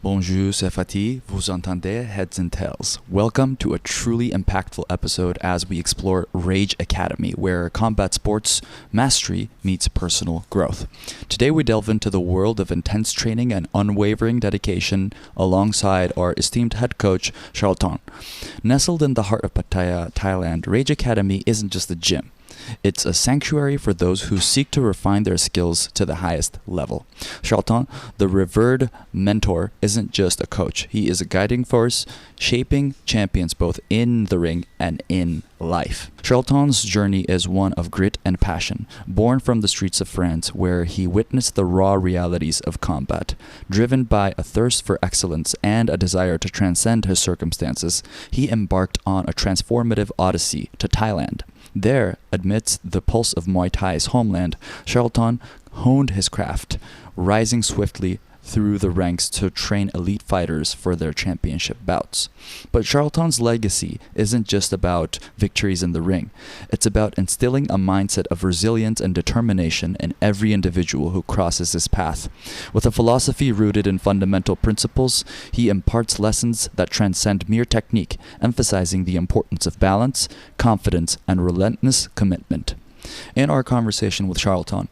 Bonjour, c'est Fatih. Vous entendez Heads and Tails. Welcome to a truly impactful episode as we explore Rage Academy, where combat sports mastery meets personal growth. Today we delve into the world of intense training and unwavering dedication alongside our esteemed head coach, Charlton. Nestled in the heart of Pattaya, Thailand, Rage Academy isn't just a gym. It's a sanctuary for those who seek to refine their skills to the highest level. Charlton, the revered mentor, isn't just a coach. He is a guiding force, shaping champions both in the ring and in life. Charlton's journey is one of grit and passion. Born from the streets of France, where he witnessed the raw realities of combat, driven by a thirst for excellence and a desire to transcend his circumstances, he embarked on a transformative odyssey to Thailand. There, amidst the pulse of Muay Thai's homeland, Charlton honed his craft, rising swiftly through the ranks to train elite fighters for their championship bouts. But Charlton's legacy isn't just about victories in the ring. It's about instilling a mindset of resilience and determination in every individual who crosses his path. With a philosophy rooted in fundamental principles, he imparts lessons that transcend mere technique, emphasizing the importance of balance, confidence, and relentless commitment. In our conversation with Charlton,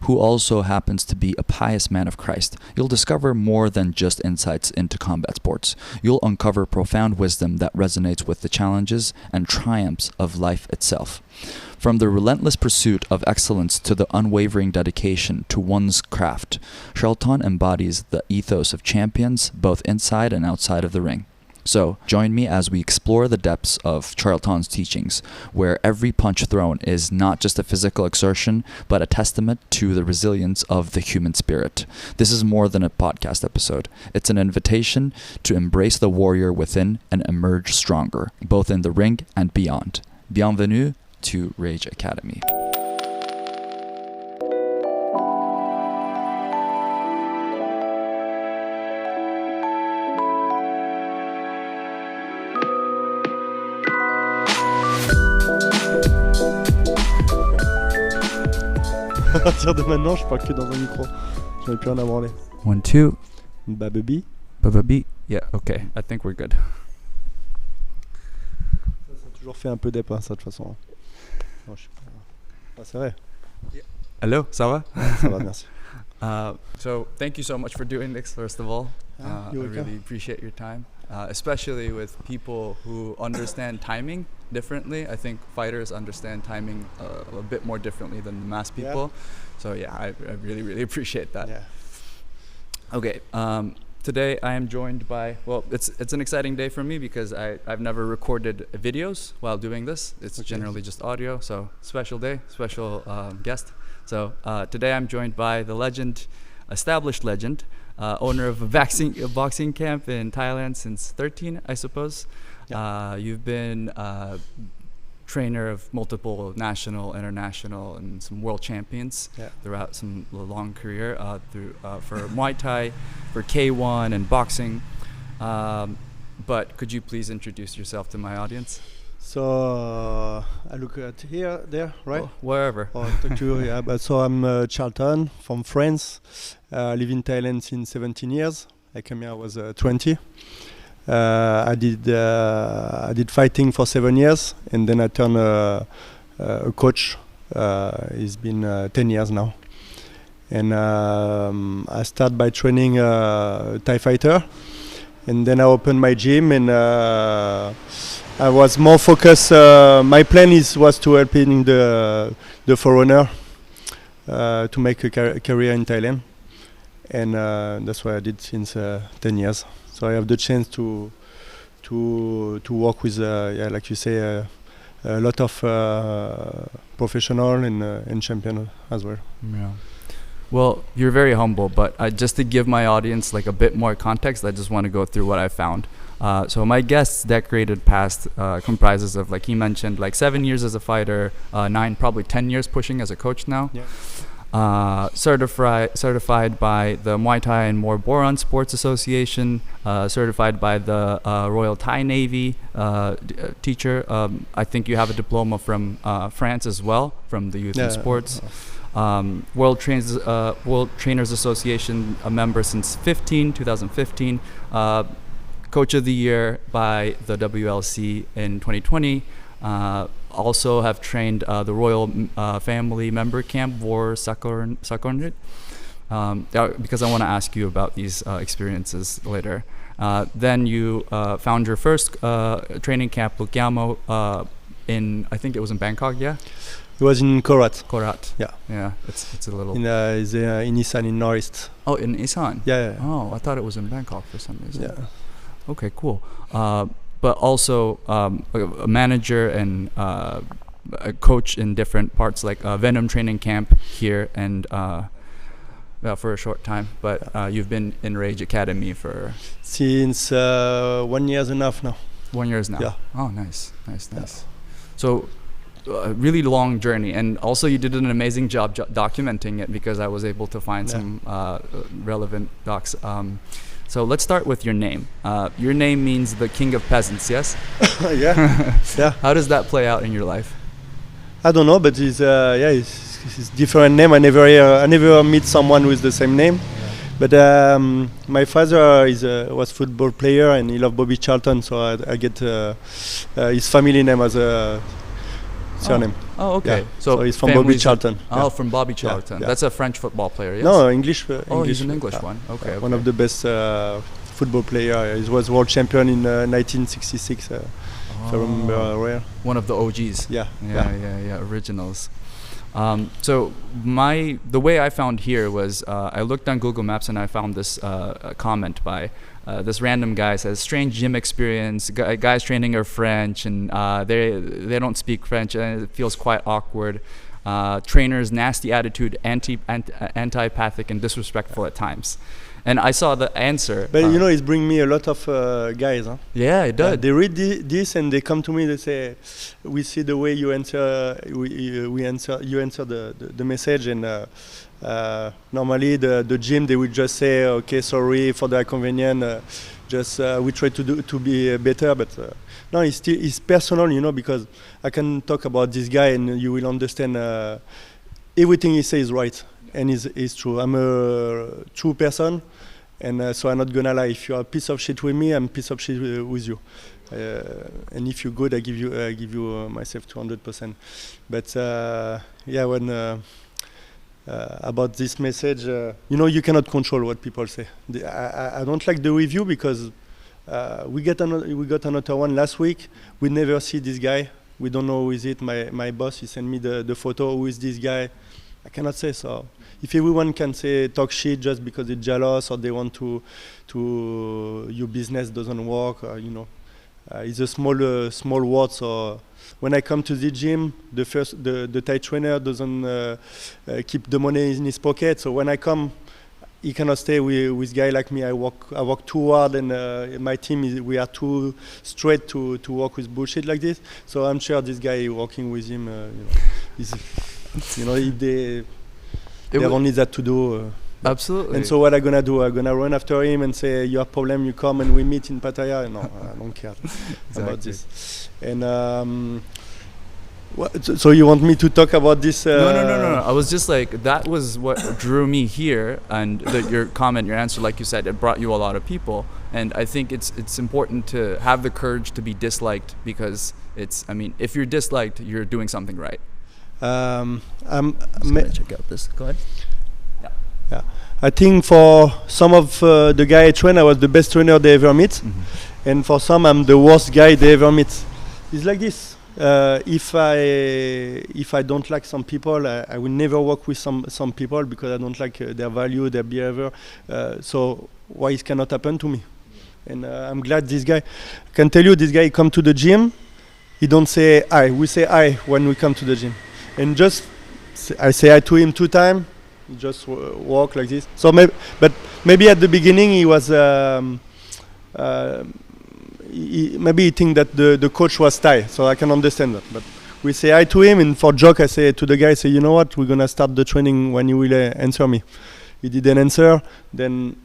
who also happens to be a pious man of Christ, you'll discover more than just insights into combat sports. You'll uncover profound wisdom that resonates with the challenges and triumphs of life itself. From the relentless pursuit of excellence to the unwavering dedication to one's craft, Charlton embodies the ethos of champions both inside and outside of the ring. So, join me as we explore the depths of Charlton's teachings, where every punch thrown is not just a physical exertion, but a testament to the resilience of the human spirit. This is more than a podcast episode. It's an invitation to embrace the warrior within and emerge stronger, both in the ring and beyond. Bienvenue to Rage Academy. À partir de maintenant, je parle que dans un micro. J'en ai plus rien à branler. 1, 2. Bababi. Bababi. Yeah, okay. I think we're good. Ça a toujours fait un peu d'ép, hein, ça, de toute façon. Non, je sais pas. Ah, c'est vrai. Hello, ça va? Ça va, merci. So thank you so much for doing this, first of all. I You're welcome. really appreciate your time, especially with people who understand timing differently. I think fighters understand timing a bit more differently than the mass people. So yeah, I really, really appreciate that. Yeah. Okay, today I am joined by, well, it's an exciting day for me because I've never recorded videos while doing this. It's generally just audio, so special day, special guest. So today I'm joined by the legend, established legend, owner of a boxing camp in Thailand since 13, I suppose. Yeah. You've been trainer of multiple national, international, and some world champions throughout some long career for Muay Thai, for K1 and boxing. But could you please introduce yourself to my audience? So I look at here, there, right? Wherever. Oh, talk to you, yeah. But so I'm Charlton from France. I live in Thailand since 17 years. I came here, I was 20. I did fighting for 7 years, and then I turned a coach. It's been 10 years now. And I started by training Thai fighter, and then I opened my gym, and I was more focused. My plan was to help in the foreigner to make a career in Thailand, and that's what I did since 10 years. So I have the chance to work with, like you say, a lot of professional and champion as well. Yeah. Well, you're very humble, but just to give my audience like a bit more context, I just want to go through what I found. So my guest's decorated past comprises of, like he mentioned, like 7 years as a fighter, 9, probably 10 years pushing as a coach now. Yeah. Certified by the Muay Thai and More Boron Sports Association, certified by the Royal Thai Navy teacher. I think you have a diploma from France as well, from the Youth and Sports. World Trainers Association a member since 2015. Coach of the Year by the WLC in 2020. Also have trained the Royal Family Member Camp War Sakornit. Because I want to ask you about these experiences later. Then you found your first training camp, Lookyamo, in, I think it was in Bangkok, yeah? It was in Korat. Korat. Yeah. Yeah, it's a little... In Isan, in Northeast. Oh, in Isan? Yeah. Oh, I thought it was in Bangkok for some reason. Yeah. Okay, cool. But also a manager and a coach in different parts, like Venom Training Camp here and for a short time. But you've been in Rage Academy for... Since 1 year and a half now. 1 year now? Yeah. Oh, nice. So a really long journey, and also you did an amazing job documenting it, because I was able to find some relevant docs. So let's start with your name. Your name means the king of peasants, yes? Yeah. How does that play out in your life? I don't know, but it's different name. I never meet someone with the same name. But my father was football player, and he loved Bobby Charlton, so I get his family name as a surname. Oh, okay. Yeah. So he's from Bobby Charlton. Oh, from Bobby Charlton. Yeah. That's a French football player, yes? No, English. He's an English one. Okay. One of the best football player. He was world champion in 1966. If I remember well. One of the OGs. Yeah. Originals. So the way I found here was I looked on Google Maps and I found this comment by this random guy. Says strange gym experience. Guys training are French and they don't speak French and it feels quite awkward. Trainers nasty attitude, antipathic and disrespectful at times. And I saw the answer. But it's bring me a lot of guys. Huh? Yeah, it does. They read this and they come to me. They say, "We see the way you answer. You answer the message." And normally the gym they would just say, "Okay, sorry for the inconvenience. We try to be better." But no, it's personal, because I can talk about this guy and you will understand everything he says is right and is true. I'm a true person. And so I'm not gonna lie. If you're a piece of shit with me, I'm a piece of shit with you. And if you're good, I give you myself 200%. But when about this message, you cannot control what people say. I don't like the review because we got another one last week. We never see this guy. We don't know who is it. My boss, he sent me the photo. Who is this guy? I cannot say so. If everyone can talk shit just because they're jealous or they want to your business doesn't work, it's a small word. So when I come to the gym, the Thai trainer doesn't keep the money in his pocket. So when I come, he cannot stay with guy like me. I work too hard, and my team we are too straight to work with bullshit like this. So I'm sure this guy working with him, if they have only that to do. Absolutely. And so what I'm gonna do? I'm gonna run after him and say, "You have problem? You come and we meet in Pattaya." No, I don't care about this. And so you want me to talk about this? No. I was just like, that was what drew me here, and your comment, your answer, like you said, it brought you a lot of people, and I think it's important to have the courage to be disliked, because if you're disliked, you're doing something right. I'm gonna check out this. Go ahead. Yeah. I think for some of the guy I train, I was the best trainer they ever meet, and for some, I'm the worst guy they ever meet. It's like this. If I don't like some people, I will never work with some people because I don't like their value, their behavior. So why it cannot happen to me? And I'm glad this guy. I can tell you, this guy come to the gym. He don't say I. We say I when we come to the gym. And I say hi to him 2 times. He just walk like this. So maybe at the beginning he was maybe he think that the coach was Thai, so I can understand that. But we say hi to him, and for joke I say to the guy, you know what? We're gonna start the training when you will answer me. He didn't answer. Then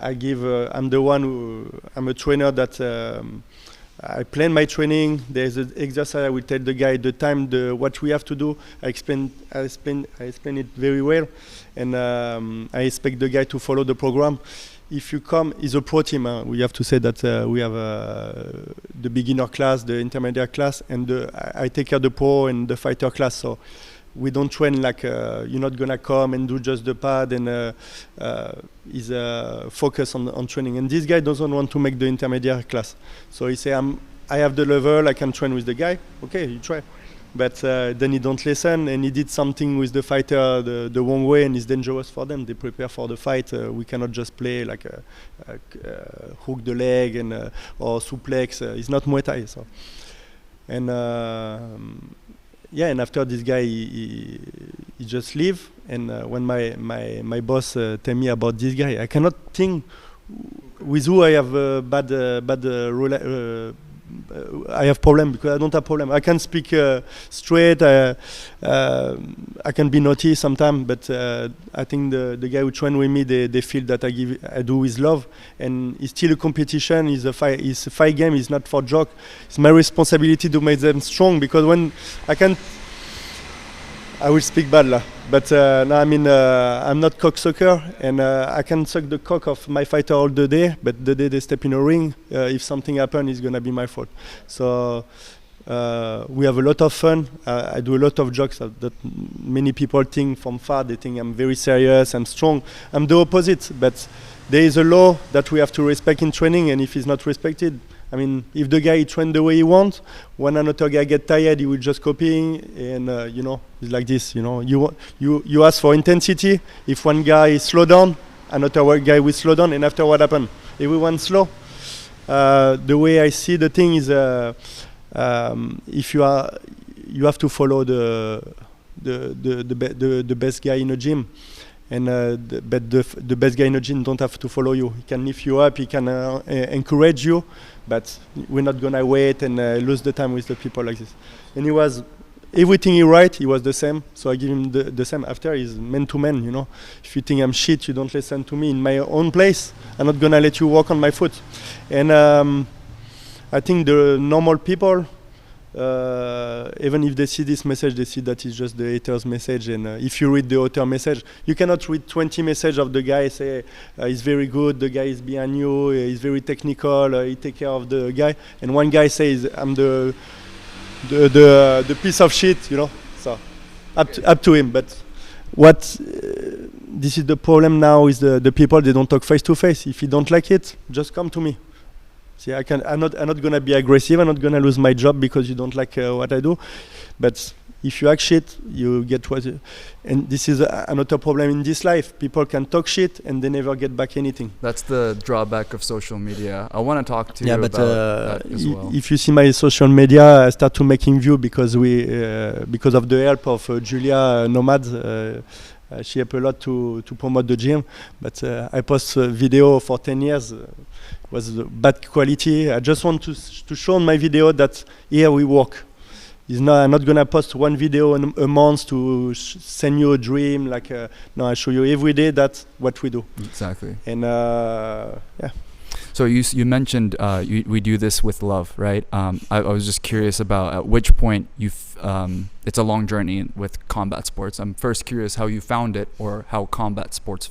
I give. I'm the one I'm a trainer that. I plan my training. There's an exercise. I will tell the guy the time, what we have to do. I explain it very well, and I expect the guy to follow the program. If you come, it's a pro team. We have to say that we have the beginner class, the intermediate class, and I take care of the pro and the fighter class. So we don't train like you're not gonna come and do just the pad, and is focus on training. And this guy doesn't want to make the intermediate class. So he say, I have the level, I can train with the guy. Okay, you try. But then he don't listen, and he did something with the fighter the wrong way, and it's dangerous for them. They prepare for the fight. We cannot just play like hook the leg and or suplex. It's not Muay Thai. So, and and after this guy, he just leave. And when my boss tell me about this guy, I cannot think with who I have bad I have problem, because I don't have problem. I can speak straight. I can be naughty sometimes, but I think the guy who train with me, they feel that I do with love, and it's still a competition. It's a fight game. It's not for joke. It's my responsibility to make them strong, because when I will speak bad lah. But no, I mean, I'm not cocksucker, and I can suck the cock of my fighter all the day, but the day they step in a ring, if something happens, it's going to be my fault. So we have a lot of fun. I do a lot of jokes that many people think from far. They think I'm very serious, I'm strong. I'm the opposite, but there is a law that we have to respect in training, and if it's not respected, I mean, if the guy train the way he wants, when another guy get tired, he will just copying, and it's like this. You ask for intensity. If one guy slow down, another guy will slow down, and after what happen? Everyone slow. The way I see the thing is, if you have to follow the best guy in a gym. And but the best guy in the gym don't have to follow you. He can lift you up, he can encourage you, but we're not gonna wait and lose the time with the people like this. And he was, everything he write, he was the same, so I give him the same. After, he's man to man, If you think I'm shit, you don't listen to me in my own place, I'm not gonna let you walk on my foot. And I think the normal people, even if they see this message, they see that it's just the haters message. And if you read the author message, you cannot read 20 messages of the guy say he's very good, the guy is behind you, he's very technical, he take care of the guy, and one guy says I'm the piece of shit, So up to him. But this is the problem now is the people, they don't talk face to face. If you don't like it, just come to me. See, I'm not gonna be aggressive. I'm not gonna lose my job because you don't like what I do. But if you act shit, you get what. And this is another problem in this life. People can talk shit and they never get back anything. That's the drawback of social media. I want to talk to you about that as well. If you see my social media, I start to making view because because of the help of Julia Nomad. She helped a lot to promote the gym. But I post video for 10 years. Was bad quality. I just want to show on my video that here we work. I'm not gonna post one video a month to send you a dream. No, I show you every day. That's what we do. Exactly. And yeah. So you mentioned we do this with love, right? I was just curious about at which point it's a long journey with combat sports. I'm first curious how you found it, or how combat sports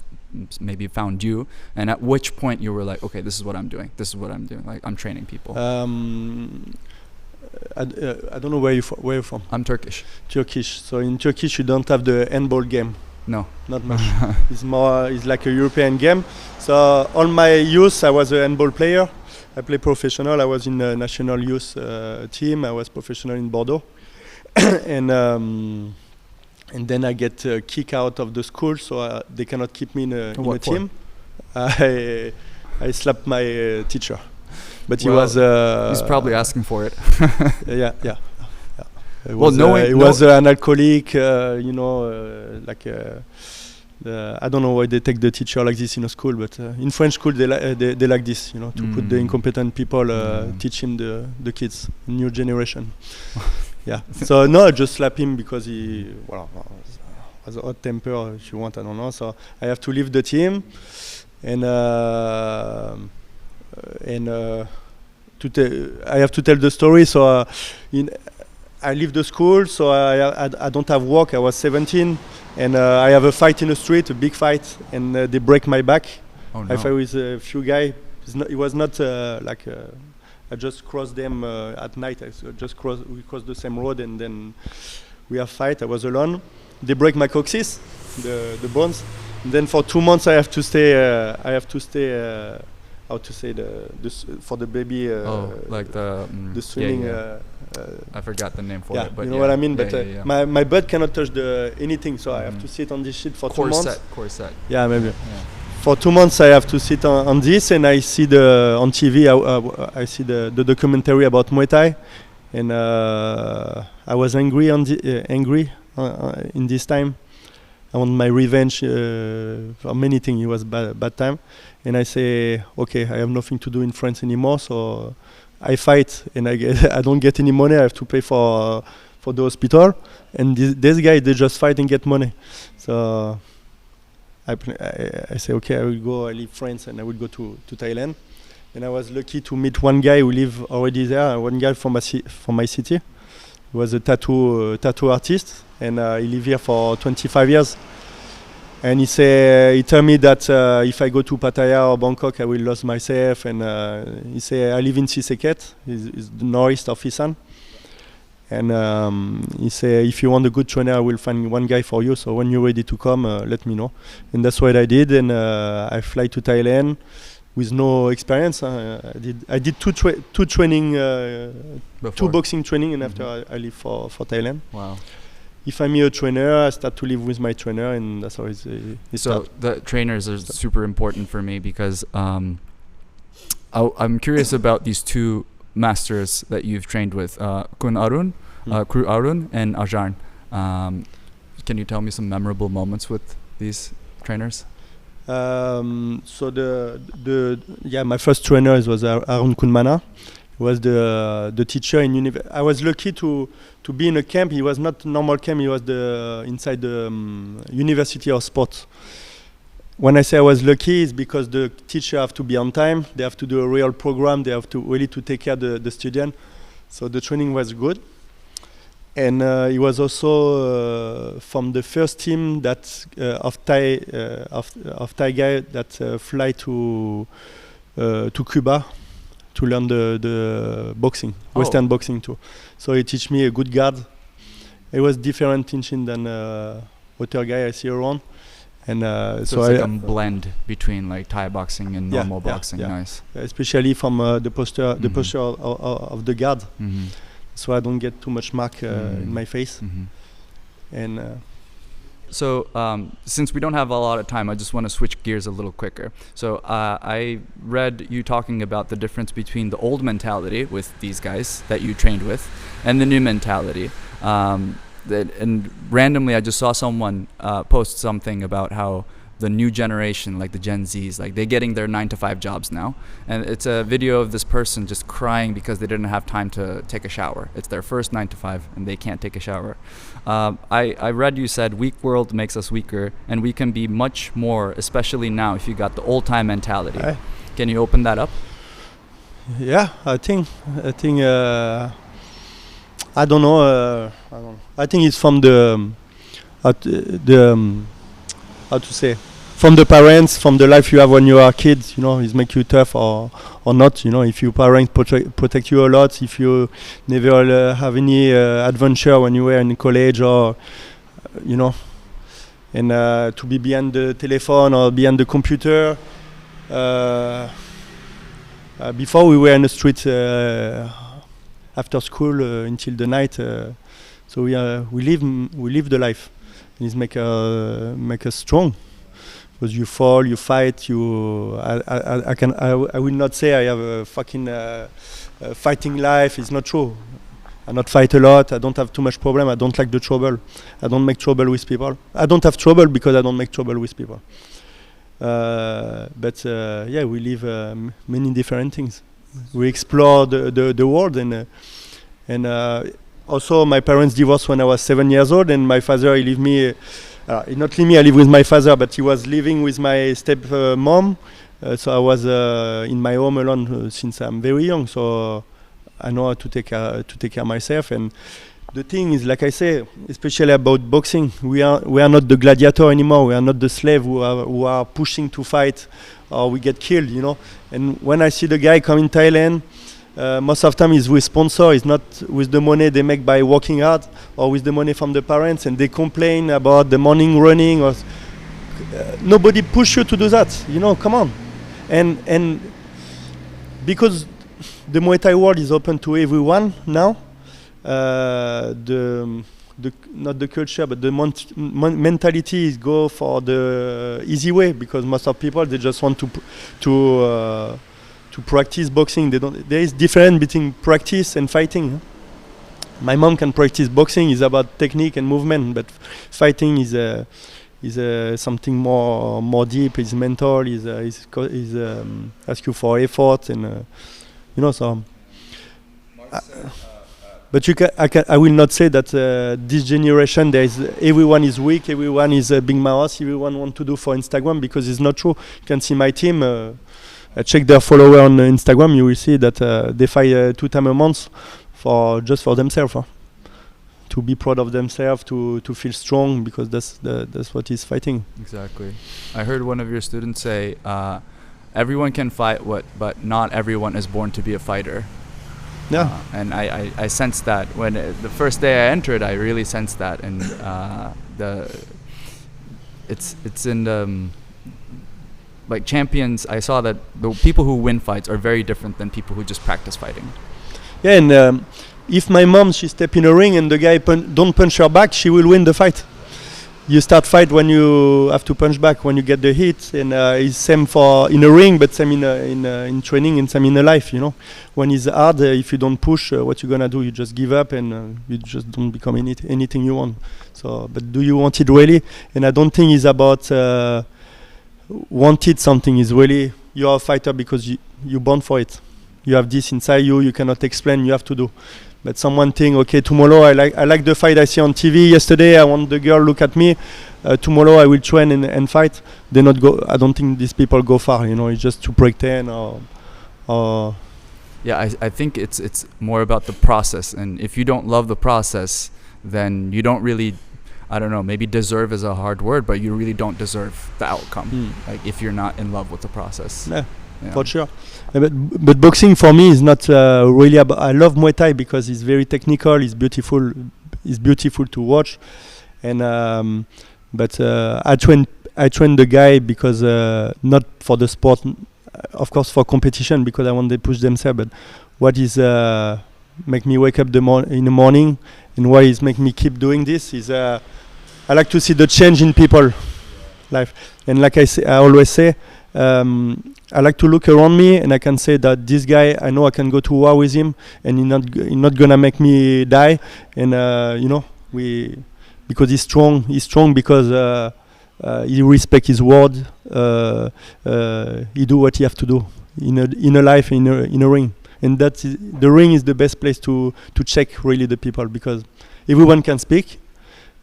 maybe found you, and at which point you were like, okay, this is what I'm doing. Like, I'm training people. I don't know where you're from. I'm Turkish. So in Turkish you don't have the handball game. No, not much. It's like a European game. So all my youth I was a handball player. I play professional. I was in the national youth team. I was professional in Bordeaux. And then I get kicked out of the school, so they cannot keep me in a team. I slapped my teacher, but he was. He's probably asking for it. Yeah. He was an alcoholic, I don't know why they take the teacher like this in a school, but in French school they like this, to put the incompetent people teaching the kids, new generation. Yeah. So no, I just slap him because he has a hot temper, if you want, I don't know. So I have to leave the team, and I have to tell the story. So I leave the school, so I don't have work. I was 17, and I have a fight in the street, a big fight, and they break my back. Oh no. I fight with a few guys. It was not like I just crossed them at night. We crossed the same road, and then we have fight. I was alone. They break my coccyx, the bones. And then for 2 months I have to stay. How to say for the baby? Like the swimming. I forgot the name for it, but you know what I mean. Yeah, but my butt cannot touch anything, so I have to sit on this shit for 2 months. Corset. Yeah, maybe. Yeah. For 2 months I have to sit on this, and I see on TV. I see the documentary about Muay Thai, and I was angry in this time. I want my revenge for many things. It was bad time, and I say, okay, I have nothing to do in France anymore, so I fight, and I don't get any money. I have to pay for the hospital, and this guy, they just fight and get money. So I say, okay, I will go. I leave France and I will go to Thailand. And I was lucky to meet one guy who live already there. One guy from my city. He was a tattoo artist, and he live here for 25 years. And he told me that if I go to Pattaya or Bangkok, I will lose myself. And he say, I live in Siseket, it's the northeast of Isan. And he say, if you want a good trainer, I will find one guy for you. So when you're ready to come, let me know. And that's what I did. And I fly to Thailand with no experience. I did two training, two boxing training, and after I leave for Thailand. Wow. If I meet a trainer, I start to live with my trainer, and that's how it So the trainers are super important for me because I'm curious about these two masters that you've trained with, Kun Arun, Kru Arun, and Ajarn. Can you tell me some memorable moments with these trainers? So my first trainer was Arun Kunmana. He was the teacher in university. I was lucky to be in a camp. He was not normal camp. He was inside the University of Sports. When I say I was lucky, it's because the teacher have to be on time. They have to do a real program. They have to really to take care of the student. So the training was good. And he was also from the first team that of Thai guy that fly to Cuba to learn the boxing, Western boxing too. So he teach me a good guard. It was different teaching than other guy I see around. And so it's like a blend between like Thai boxing and normal boxing. Yeah. Nice. Especially from the posture of the guard. So I don't get too much mark in my face. And so since we don't have a lot of time, I just want to switch gears a little quicker. So I read you talking about the difference between the old mentality with these guys that you trained with and the new mentality. And randomly I just saw someone post something about how the new generation, like the Gen Zs, like they're getting their 9-to-5 jobs now, and it's a video of this person just crying because they didn't have time to take a shower. It's their first 9-to-5 and they can't take a shower. I read you said weak world makes us weaker, and we can be much more, especially now if you got the old time mentality. Can you open that up? Yeah, I think I don't know. I think it's from how to say, from the parents, from the life you have when you are kids. You know, it make you tough or not. You know, if your parents protect you a lot, if you never have any adventure when you were in college, or you know, and to be behind the telephone or behind the computer. Before we were in the street after school until the night, so we live the life, and it make us strong. Because you fall, you fight, I will not say I have a fucking fighting life. It's not true. I not fight a lot. I don't have too much problem. I don't like the trouble. I don't make trouble with people. I don't have trouble because I don't make trouble with people. But we live many different things. We explore the world, and also my parents divorced when I was 7 years old, and my father he leave me. He not leave me. I live with my father, but he was living with my step mom So I was in my home alone since I'm very young. So I know how to take care of myself. And the thing is, like I say, especially about boxing, we are not the gladiator anymore. We are not the slave who are pushing to fight, or we get killed. You know. And when I see the guy come in Thailand, most of the time he's with sponsor. He's not with the money they make by working hard, or with the money from the parents, and they complain about the morning running. Or nobody push you to do that. You know, come on. And because the Muay Thai world is open to everyone now, the not the culture, but the mentality is go for the easy way, because most of people, they just want to practice boxing. There is difference between practice and fighting. My mom can practice boxing, is about technique and movement, but fighting is something more deep. Is mental. Is ask you for effort, and you know. So, but I will not say that this generation everyone is weak, everyone is a big mouth, everyone want to do for Instagram, because it's not true. You can see my team. Check their follower on Instagram. You will see that they fight 2 times a month just for themselves. To be proud of themselves, to feel strong, because that's what is fighting. Exactly. I heard one of your students say, everyone can fight, but not everyone is born to be a fighter. Yeah. And I sensed that when the first day I entered, I really sensed that, and it's in the like champions. I saw that the people who win fights are very different than people who just practice fighting. Yeah, and if my mom, she step in a ring and the guy don't punch her back, she will win the fight. You start fight when you have to punch back, when you get the hit, and it's same for in a ring, but same in training, and same in a life. You know, when it's hard, if you don't push, what you gonna do? You just give up, and you just don't become anything you want. So, but do you want it really? And I don't think it's about wanted something. Is really you're a fighter because you're born for it. You have this inside you. You cannot explain. You have to do. But someone think, okay, tomorrow I like the fight I see on TV. Yesterday I want the girl look at me. Tomorrow I will train and fight. They not go. I don't think these people go far. You know, it's just to pretend or. Yeah, I think it's more about the process. And if you don't love the process, then you don't really, I don't know, maybe deserve is a hard word, but you really don't deserve the outcome. Like if you're not in love with the process. Yeah. For sure. But boxing for me is not really about. I love Muay Thai because it's very technical. It's beautiful. It's beautiful to watch. And but I train the guy because not for the sport, of course for competition, because I want they push themselves. But what is make me wake up in the morning, and why is make me keep doing this is I like to see the change in people life. And like I always say. I like to look around me, and I can say that this guy, I know I can go to war with him, and he's not gonna make me die. And you know, because he's strong. He's strong because he respect his word. He do what he have to do in a life, in a ring. And the ring is the best place to check really the people, because everyone can speak,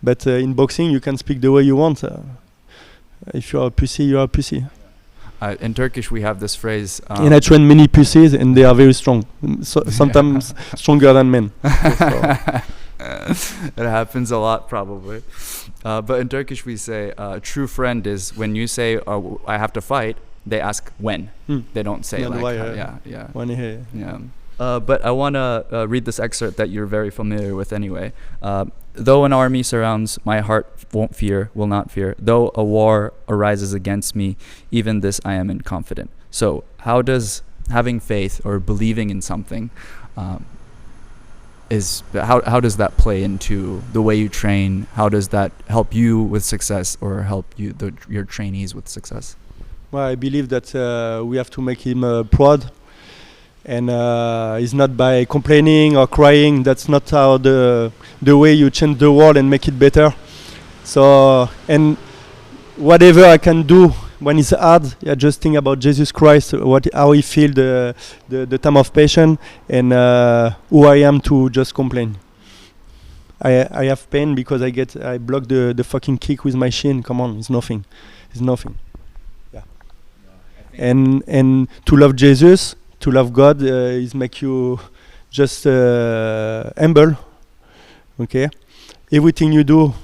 but in boxing you can speak the way you want. If you're a pussy, you're a pussy. In Turkish, we have this phrase. And I train many pussies, and they are very strong. So sometimes stronger than men. It happens a lot, probably. But in Turkish, we say a true friend is when you say, I have to fight, they ask when. They don't say like, yeah. But I want to read this excerpt that you're very familiar with anyway. Though an army surrounds, my heart will not fear. Though a war arises against me, even this I am confident. So how does having faith or believing in something, how does that play into the way you train? How does that help you with success, or help your trainees with success? Well, I believe that we have to make him proud. And it's not by complaining or crying. That's not how the way you change the world and make it better. So, and whatever I can do when it's hard, I just think about Jesus Christ, how he feel the time of passion, and who I am to just complain. I have pain because I block the fucking kick with my shin. Come on, it's nothing. It's nothing. and to love Jesus, to love God, is make you just humble. Okay, everything you do,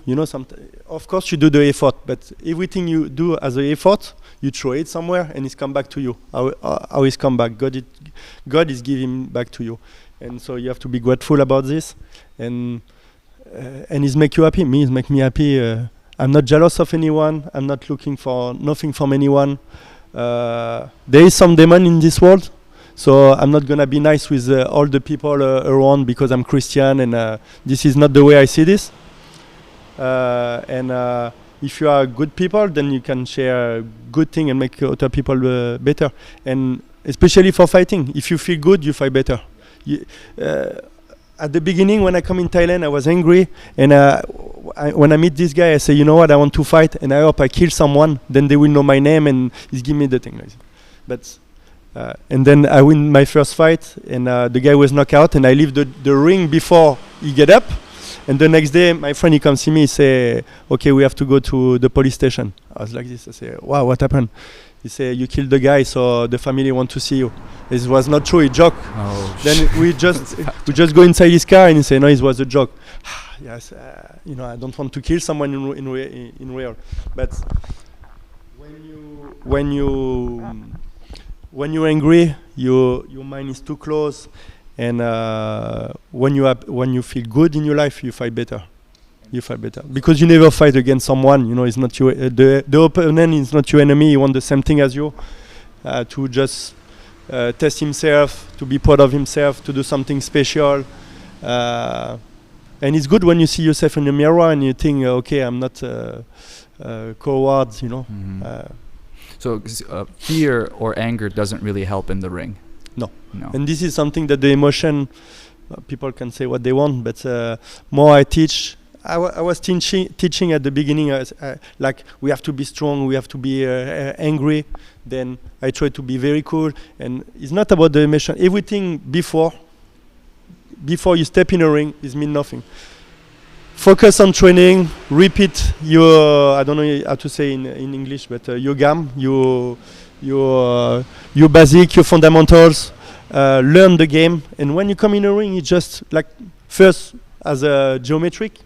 of course you do the effort, but everything you do as an effort, you throw it somewhere and it's come back to you. How it's come back? God is giving back to you, and so you have to be grateful about this, and it's make you happy. It's make me happy. I'm not jealous of anyone. I'm not looking for nothing from anyone. There is some demon in this world, so I'm not gonna be nice with all the people around because I'm Christian, and this is not the way I see this. If you are good people, then you can share good thing and make other people better. And especially for fighting, if you feel good, you fight better. At the beginning, when I come in Thailand, I was angry, and when I meet this guy, I say, you know what, I want to fight, and I hope I kill someone, then they will know my name, and he's give me the thing like that. But and then I win my first fight, and the guy was knocked out, and I leave the ring before he get up, and the next day, my friend, he comes see me, he say, okay, we have to go to the police station. I was like this, I say, wow, what happened? He said, you killed the guy, so the family want to see you. This was not true, he joked. Oh, then we just go inside his car and he say, no, it was a joke. Yes, I don't want to kill someone in real. But when you're angry, your mind is too close, and when you feel good in your life, you fight better. You fight better because you never fight against someone. It's not your the opponent is not your enemy. He wants the same thing as you, to just test himself, to be proud of himself, to do something special. And it's good when you see yourself in the mirror and you think, okay, I'm not coward. So fear or anger doesn't really help in the ring. No. And this is something that the emotion, people can say what they want, but more I teach. I was teaching at the beginning, like we have to be strong, we have to be angry. Then I try to be very cool, and it's not about the emotion. Everything before you step in a ring is mean nothing. Focus on training. Repeat your, I don't know how to say in English, but your GAM, your basic, your fundamentals. Learn the game, and when you come in a ring, it's just like first as a geometric.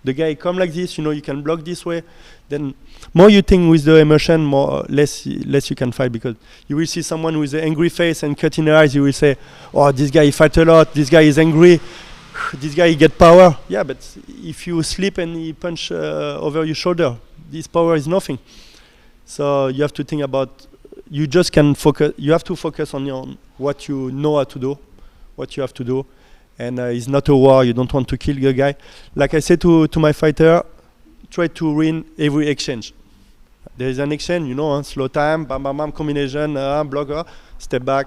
The guy come like this, you can block this way. Then more you think with the emotion, less you can fight, because you will see someone with an angry face and cut in the eyes. You will say, "Oh, this guy he fight a lot. This guy is angry. This guy he get power." Yeah, but if you sleep and he punch over your shoulder, this power is nothing. So you have to think about. You just can focus. You have to focus on what you know how to do, what you have to do. And it's not a war. You don't want to kill the guy. Like I said to my fighter, try to win every exchange. There is an exchange, slow time, bam, bam, bam, combination, blocker, step back,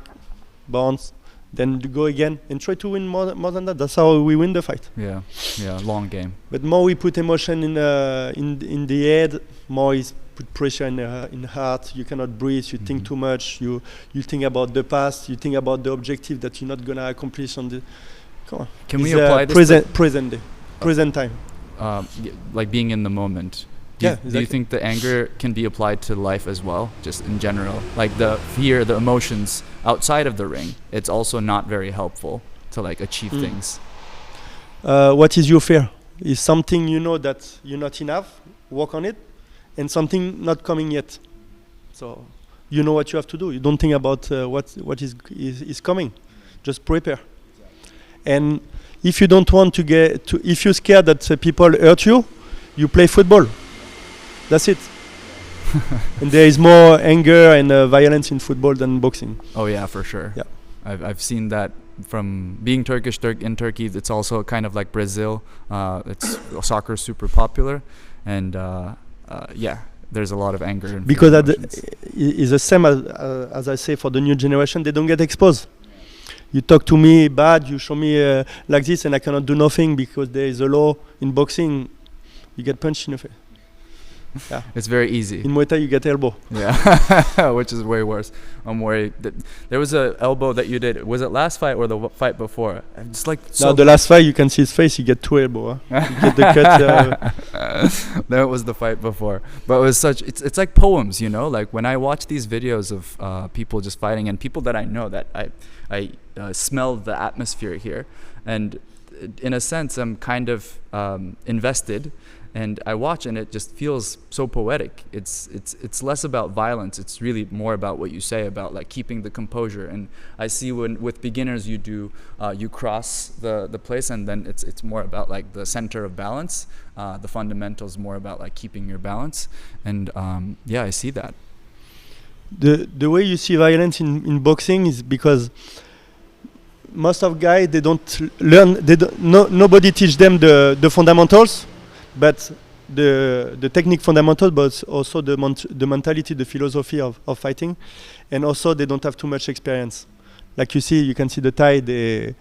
bounce, then you go again, and try to win more than that. That's how we win the fight. Yeah, long game. But more we put emotion in the head, more is put pressure in the heart. You cannot breathe. You think too much. You think about the past. You think about the objective that you're not gonna accomplish on the. Come on. Can we apply this present day, present time? Like being in the moment. Exactly. Do you think the anger can be applied to life as well, just in general? Like the fear, the emotions outside of the ring, it's also not very helpful to achieve things. What is your fear? Is something that you're not enough, work on it, and something not coming yet. So you know what you have to do. You don't think about what is coming. Just prepare. And if you don't want to if you're scared that people hurt you, you play football. That's it. And there is more anger and violence in football than boxing. Oh yeah, for sure. Yeah, I've seen that from being Turkish in Turkey. It's also kind of like Brazil. It's soccer super popular, and there's a lot of anger. And because it's the same as I say for the new generation. They don't get exposed. You talk to me bad, you show me like this, and I cannot do nothing because there is a law in boxing. You get punched in the face. Yeah. It's very easy. In Muay Thai, you get elbow. Yeah, which is way worse. I'm worried that there was a elbow that you did. Was it last fight or the fight before? I'm just like No, the last fight, you can see his face. You get 2 elbow. Huh? You get the cut. That was the fight before. But it was such. It's like poems, you know. Like when I watch these videos of people just fighting and people that I know that I smell the atmosphere here, and in a sense, I'm kind of invested. And I watch and it just feels so poetic. It's less about violence. It's really more about what you say about like keeping the composure. And I see when with beginners you do you cross the place, and then it's more about like the center of balance. The fundamentals more about like keeping your balance. And yeah, I see that. The way you see violence in boxing is because most of guys, they don't learn. Nobody teach them the fundamentals. But the technique fundamental, but also the mentality, the philosophy of fighting, and also they don't have too much experience. Like you can see the Thai. Their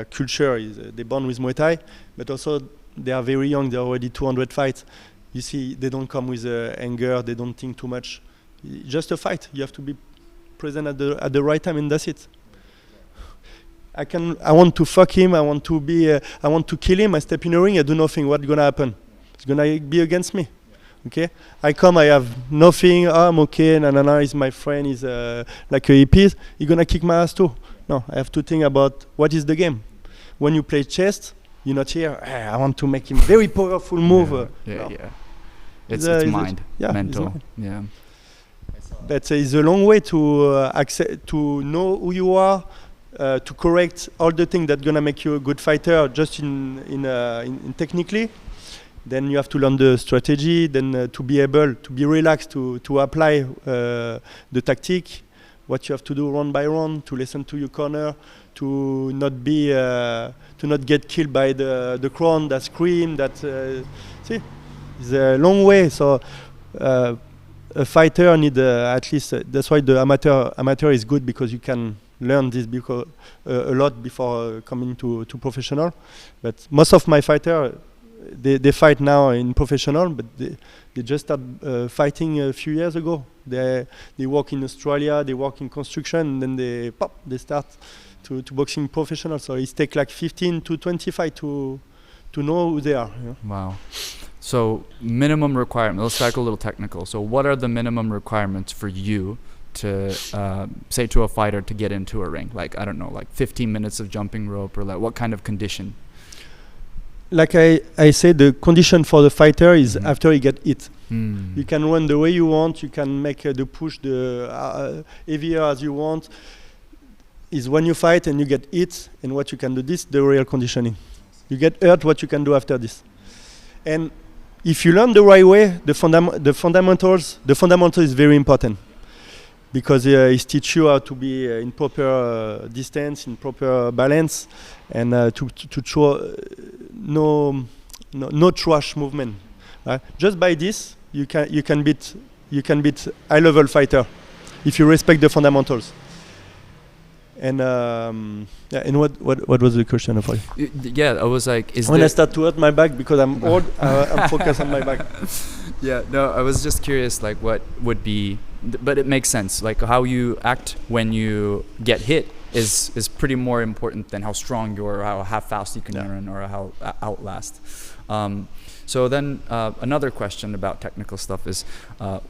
culture is they're born with Muay Thai, but also they are very young. They're already 200 fights. You see, they don't come with anger. They don't think too much. Just a fight. You have to be present at the right time, and that's it. I want to fuck him. I want to kill him. I step in the ring. I do nothing. What's gonna happen? It's gonna be against me. Okay. I come. I have nothing. Oh, I'm okay. No. He's my friend. He's like a hippie. He's gonna kick my ass too. No. I have to think about what is the game. When you play chess, you're not here. I want to make him very powerful move. No. It's mind, mental. Yeah. But it's a long way to to know who you are. To correct all the things that gonna make you a good fighter, just in technically, then you have to learn the strategy. Then to be able to be relaxed, to apply the tactic, what you have to do round by round, to listen to your corner, to not get killed by the crowd that scream. See, it's a long way. So a fighter need at least. That's why the amateur is good, because you can learn this a lot before coming to professional. But most of my fighters, they fight now in professional, but they just started fighting a few years ago. They work in Australia, they work in construction, and then they start to boxing professional. So it takes like 15 to 20 fights to know who they are. You know? Wow. So minimum requirement. Let's start a little technical. So what are the minimum requirements for you to say to a fighter to get into a ring? Like, I don't know, like 15 minutes of jumping rope, or like what kind of condition? Like I say, the condition for the fighter is after he get hit. You can run the way you want, you can make the push the heavier as you want. Is when you fight and you get hit, and what you can do, this the real conditioning. You get hurt, what you can do after this. And if you learn the right way, the fundamentals is very important. Because it teaches you how to be in proper distance, in proper balance, and to show no trash movement. Just by this, you can beat high level fighter if you respect the fundamentals. And and what was the question for you? Yeah, I was like, when I start to hurt my back because I'm old, I'm focused on my back. Yeah, no, I was just curious, like what would be. But it makes sense. Like how you act when you get hit is pretty more important than how strong you are, or how fast you can run, or how outlast. So then another question about technical stuff is,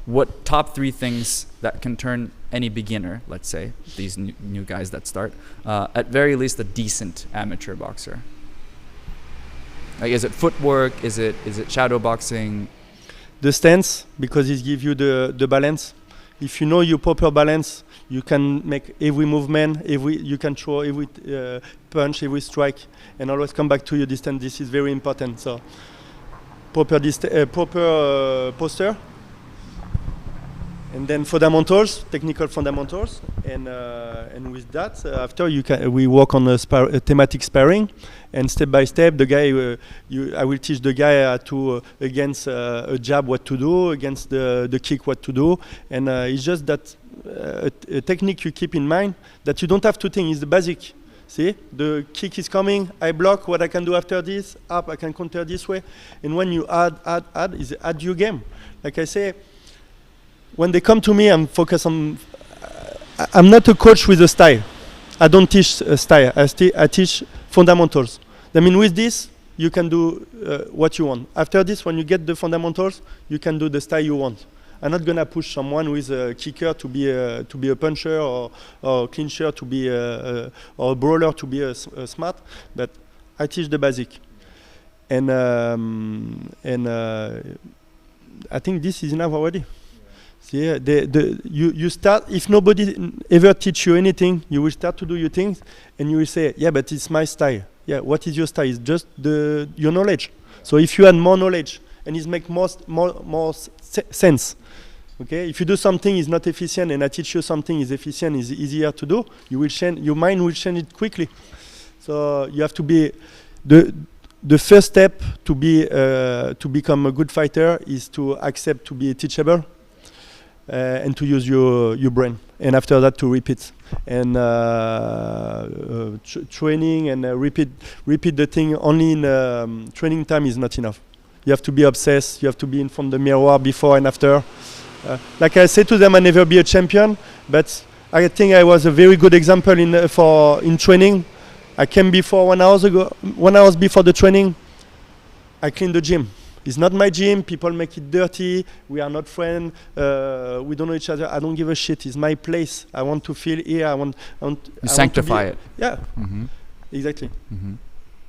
what top 3 things that can turn any beginner, let's say these new guys that start, at very least a decent amateur boxer? Like, is it footwork? Is it shadow boxing? The stance, because it gives you the balance. If you know your proper balance, you can make every movement, you can throw every punch, every strike, and always come back to your distance. This is very important. So proper posture, and then fundamentals, technical fundamentals, and with that, after we work on a thematic sparring, and step by step, the guy I will teach the guy to against a jab what to do, against the kick what to do, and it's just that a technique you keep in mind that you don't have to think. It's the basic. See, the kick is coming, I block, what I can do after this, up, I can counter this way. And when you add, is add your game. Like I say, when they come to me, I'm focused on, I'm not a coach with a style. I don't teach a style, I teach fundamentals. I mean, with this, you can do what you want. After this, when you get the fundamentals, you can do the style you want. I'm not gonna push someone who is a kicker to be a puncher or clincher to be or a brawler to be a smart, but I teach the basic, and I think this is enough already. See, you start. If nobody ever teach you anything, you will start to do your things, and you will say, yeah, but it's my style. Yeah, what is your style? It's just your knowledge. So if you add more knowledge, and it makes more sense. Okay, if you do something is not efficient, and I teach you something is efficient, is easier to do, you will change. Your mind will change it quickly. So you have to be the first step to become a good fighter is to accept to be teachable, and to use your brain, and after that to repeat and training and repeat the thing. Only in training time is not enough. You have to be obsessed. You have to be in front of the mirror before and after. Like I say to them, I never be a champion, but I think I was a very good example in training. I came before 1 hour before the training. I cleaned the gym. It's not my gym. People make it dirty. We are not friends. We don't know each other. I don't give a shit. It's my place. I want to feel here. I want sanctify it. Yeah, exactly.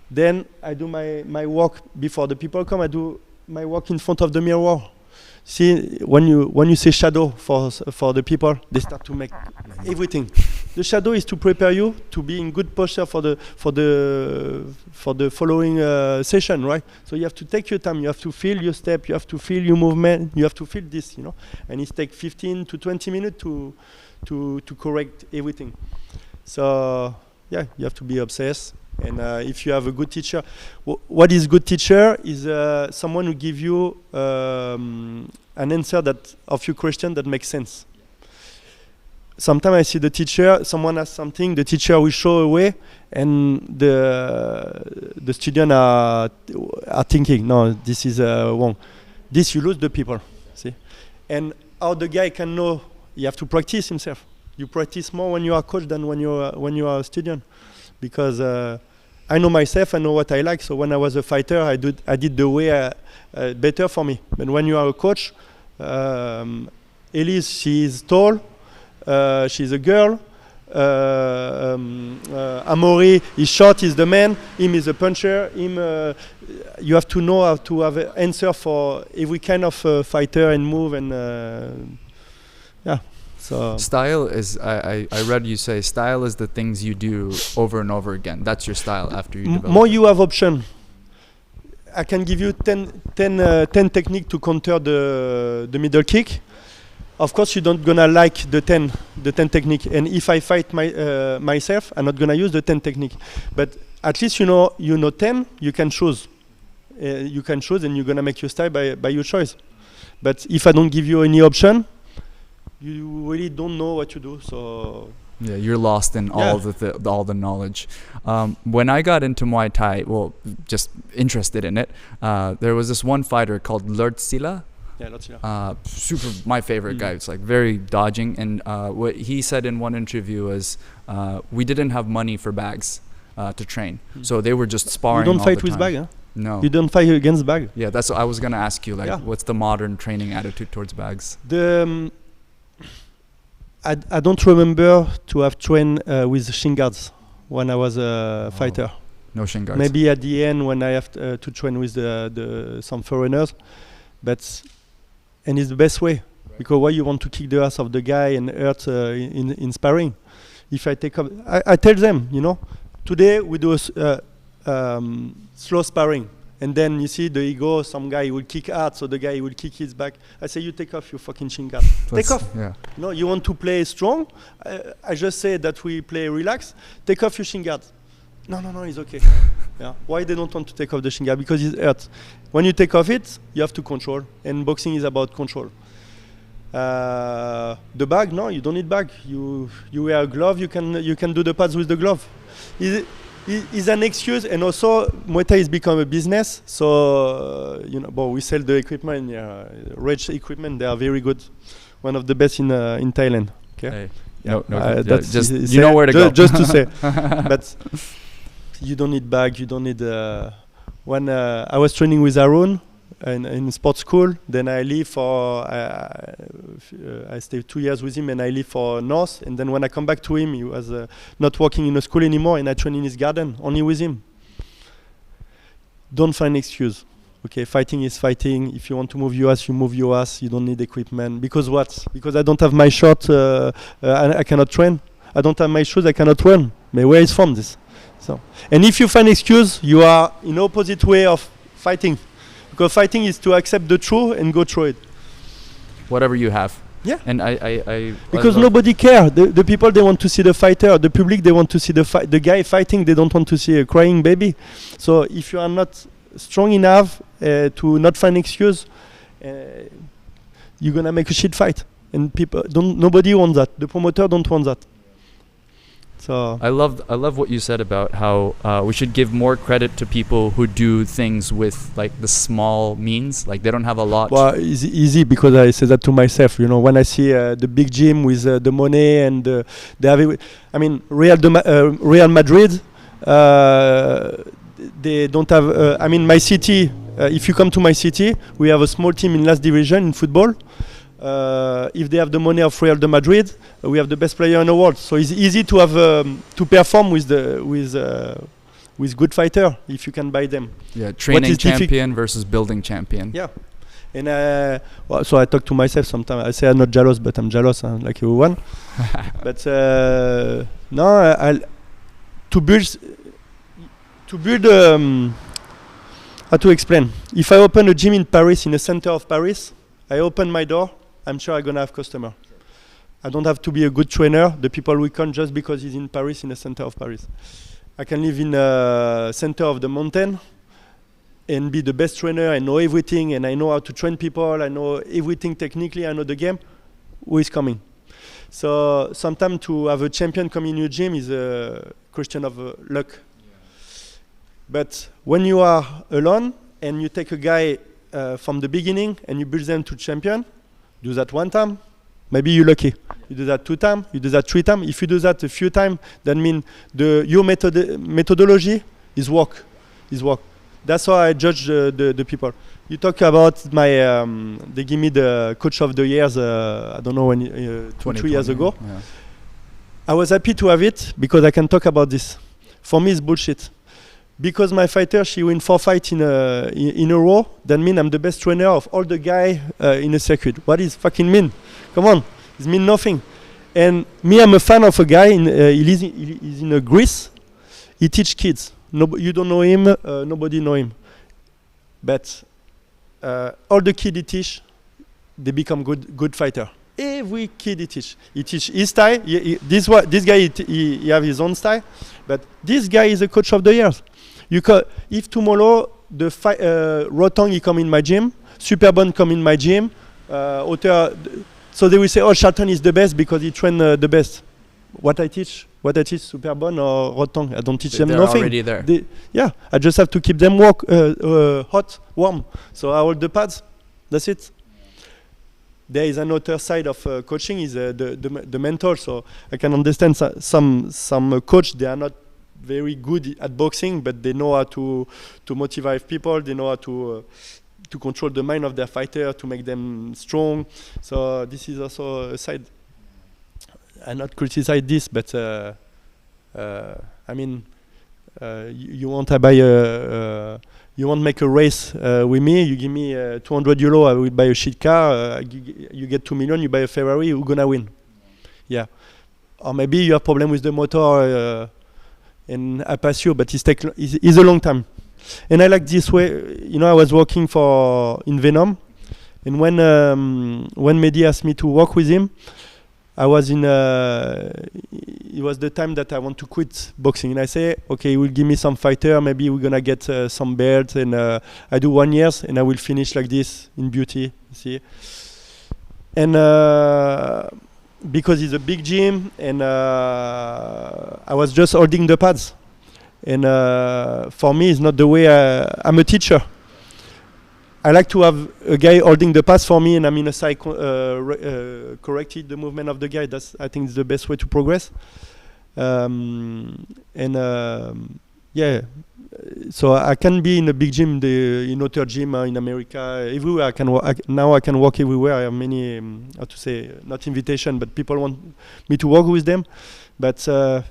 Then I do my walk before the people come. I do my walk in front of the mirror. See, when you say shadow for the people, they start to make everything. The shadow is to prepare you to be in good posture for the following session, right? So you have to take your time. You have to feel your step. You have to feel your movement. You have to feel this, you know. And it takes 15 to 20 minutes to correct everything. So yeah, you have to be obsessed. And if you have a good teacher, what is good teacher is someone who give you an answer of your question that makes sense. Sometimes I see the teacher, someone asks something, the teacher will show a way, and the students are thinking, no, this is wrong. This you lose the people, see. And how the guy can know, you have to practice himself. You practice more when you are coach than when you are a student. Because I know myself, I know what I like. So when I was a fighter, I did the way better for me. But when you are a coach, Elise, she is tall, she's a girl. Amaury is short, he's the man. Him is a puncher. You have to know how to have an answer for every kind of fighter and move and yeah. So style is, I read you say, style is the things you do over and over again. That's your style after you develop. More you have option. I can give you 10 techniques to counter the middle kick. Of course, you don't gonna like the 10 technique. And if I fight myself, I'm not gonna use the 10 technique. But at least you know 10. You can choose. You can choose, and you're gonna make your style by your choice. But if I don't give you any option, you really don't know what you do. So yeah, you're lost in all the knowledge. When I got into Muay Thai, well, just interested in it, there was this one fighter called Lurtsila. Yeah, Lurtsila. Super, my favorite guy. It's like very dodging. And what he said in one interview was, we didn't have money for bags to train, so they were just sparring. You don't all fight the with time. bag, huh? No. You don't fight against bag. Yeah, that's what I was gonna ask you. Like, what's the modern training attitude towards bags? I don't remember to have trained with shin guards when I was a fighter. No shin guards. Maybe at the end when I have to train with some foreigners, and it's the best way, because why you want to kick the ass of the guy and hurt in sparring? If I take up, I tell them, today we do slow sparring. And then you see the ego, some guy will kick hard, so the guy will kick his back. I say, you take off your fucking shin guard. Take off. Yeah. No, you want to play strong? I just say that we play relax. Take off your shin guard. No, it's okay. Yeah. Why they don't want to take off the shin guard? Because it hurts. When you take off it, you have to control. And boxing is about control. The bag, no, you don't need bag. You wear a glove. You can do the pads with the glove. Is an excuse, and also Muay Thai has become a business. So we sell the equipment, Rage equipment. They are very good, one of the best in Thailand. Okay. Hey. No, that's just you know where to go. Just to say, but you don't need bag. You don't need. When I was training with Arun in sports school, then I leave for. I stayed 2 years with him, and I leave for North. And then when I come back to him, he was not working in a school anymore, and I train in his garden only with him. Don't find excuse. Okay, fighting is fighting. If you want to move your ass, you move your ass. You don't need equipment. Because what? Because I don't have my shot, I cannot train. I don't have my shoes, I cannot run. But where is from this? So, and if you find excuse, you are in opposite way of fighting. Because fighting is to accept the truth and go through it. Whatever you have. Yeah. And I because nobody cares. The people, they want to see the fighter. The public, they want to see the guy fighting. They don't want to see a crying baby. So if you are not strong enough to not find excuse, you're gonna make a shit fight, and nobody wants that. The promoter don't want that. So I love what you said about how we should give more credit to people who do things with like the small means, like they don't have a lot. Well, it's easy because I say that to myself. When I see the big gym with the money and they have, Real Madrid. They don't have. My city. If you come to my city, we have a small team in last division in football. If they have the money of Real Madrid, we have the best player in the world. So it's easy to have to perform with good fighter if you can buy them. Yeah, training champion versus building champion. Yeah, and so I talk to myself sometimes. I say I'm not jealous, but I'm jealous, like everyone. But to build. How to explain? If I open a gym in Paris, in the center of Paris, I open my door, I'm sure I'm going to have customer. Sure. I don't have to be a good trainer. The people will come just because he's in Paris, in the center of Paris. I can live in the center of the mountain and be the best trainer and know everything, and I know how to train people, I know everything technically, I know the game. Who is coming? So sometimes to have a champion come in your gym is a question of luck. But when you are alone and you take a guy from the beginning and you build them to champion, do that one time, maybe you're lucky. You do that 2 times, you do that 3 times. If you do that a few times, that means your methodology is work. That's how I judge the people. You talk about they give me the coach of the years, I don't know when, 2-3 years ago. Yeah. I was happy to have it because I can talk about this. For me, it's bullshit. Because my fighter, she win 4 fights in a row, that means I'm the best trainer of all the guys in a circuit. What is fucking mean? Come on, it means nothing. And me, I'm a fan of a guy, he's in Greece, he teach kids. You don't know him, nobody know him. But all the kids he teach, they become good fighter. Every kid he teach his style. This guy, he have his own style, but this guy is a coach of the year. If tomorrow the Rotong he come in my gym, Superbon come in my gym, so they will say, oh, Charlton is the best because he train the best. What I teach Superbon or Rotong, I don't teach them nothing. They're already there. I just have to keep them hot, warm. So I hold the pads. That's it. There is another side of coaching is the mentor. So I can understand some coach, they are not very good at boxing, but they know how to motivate people. They know how to control the mind of their fighter, to make them strong. So this is also a side. I not criticize this, but you want to buy you want to make a race with me, you give me 200 euro, I will buy a shit car, you get 2 million, you buy a Ferrari, who's gonna win? Yeah. Or maybe you have problem with the motor and I pass you, but it's a long time. And I like this way, I was working in Venom, and when Mehdi asked me to work with him, I was it was the time that I want to quit boxing, and I say, okay, he will give me some fighter, maybe we're gonna get some belts, and I do 1 year, and I will finish like this in beauty. See, and because it's a big gym, and I was just holding the pads, and for me, it's not the way. I'm a teacher. I like to have a guy holding the pads for me, and I'm in a side corrected the movement of the guy. That's, I think, is the best way to progress. Yeah, so I can be in a big gym, in other gym in America, everywhere. Now I can walk everywhere. I have many, how to say, not invitation, but people want me to work with them. But I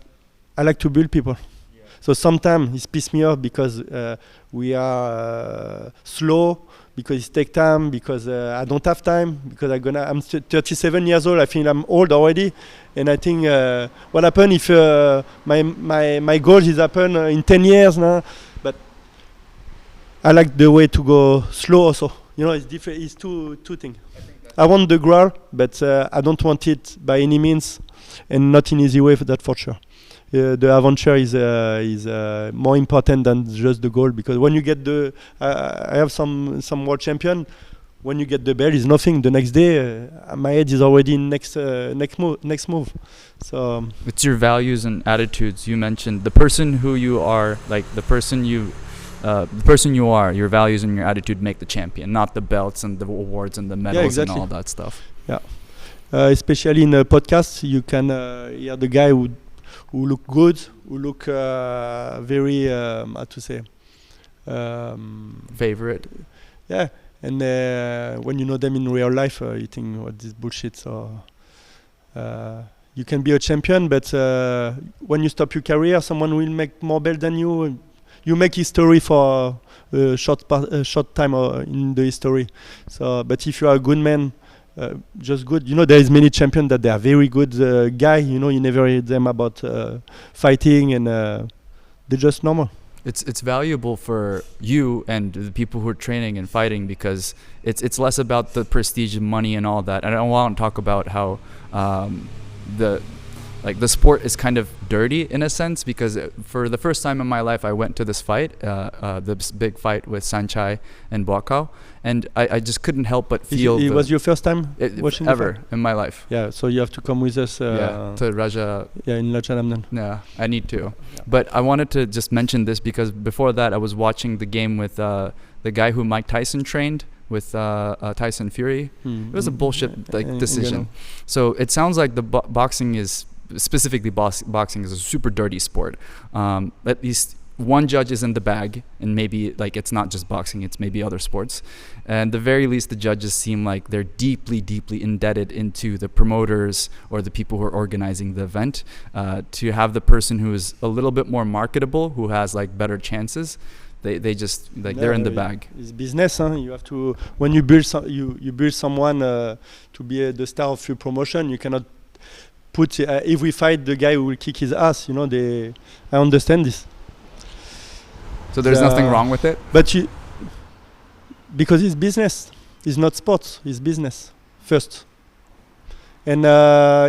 like to build people. Yeah. So sometimes it pisses me off because we are slow, because it takes time, because I don't have time, because I'm 37 years old. I think I'm old already, and I think what happen if my goal is happen in 10 years now. But I like the way to go slow also. You know, it's different. It's two things. I want the growl, but I don't want it by any means, and not in easy way. For that, for sure. The adventure is more important than just the goal, because when you get I have some world champion. When you get the belt, is nothing. The next day, my head is already in next move. So it's your values and attitudes. You mentioned the person who you are, like the person you are. Your values and your attitude make the champion, not the belts and the awards and the medals. Yeah, exactly. And all that stuff. Yeah, especially in a podcast, you can hear the guy who look good, who look very, how to say, favorite. Yeah, and when you know them in real life, you think, what this bullshit. So you can be a champion, but when you stop your career, someone will make more belt than you. You make history for a short time in the history. So, but if you are a good man, just good. You know, there is many champions that they are very good guy. You know, you never hear them about fighting, and they're just normal. It's valuable for you and the people who are training and fighting, because it's less about the prestige and money and all that. And I don't want to talk about how the sport is kind of dirty in a sense, because for the first time in my life I went to this fight, this big fight with Sanchai and Boakau, and I just couldn't help but feel it was your first time watching ever in my life. Yeah, so you have to come with us to Raja. Yeah, in Raja Lamnan. Yeah, I need to. Yeah. But I wanted to just mention this because before that I was watching the game with the guy who Mike Tyson trained with Tyson Fury. It was a bullshit decision. So it sounds like the boxing is specifically boxing is a super dirty sport. At least one judge is in the bag, and maybe like it's not just boxing, it's maybe other sports. And the very least, the judges seem like they're deeply indebted into the promoters or the people who are organizing the event to have the person who is a little bit more marketable, who has like better chances. They just like they're in the bag. It's business, huh? You have to, when you build you build someone to be the star of your promotion. You cannot put if we fight the guy who will kick his ass. You know, I understand this. So there's nothing wrong with it? But because it's business. It's not sports, it's business first. And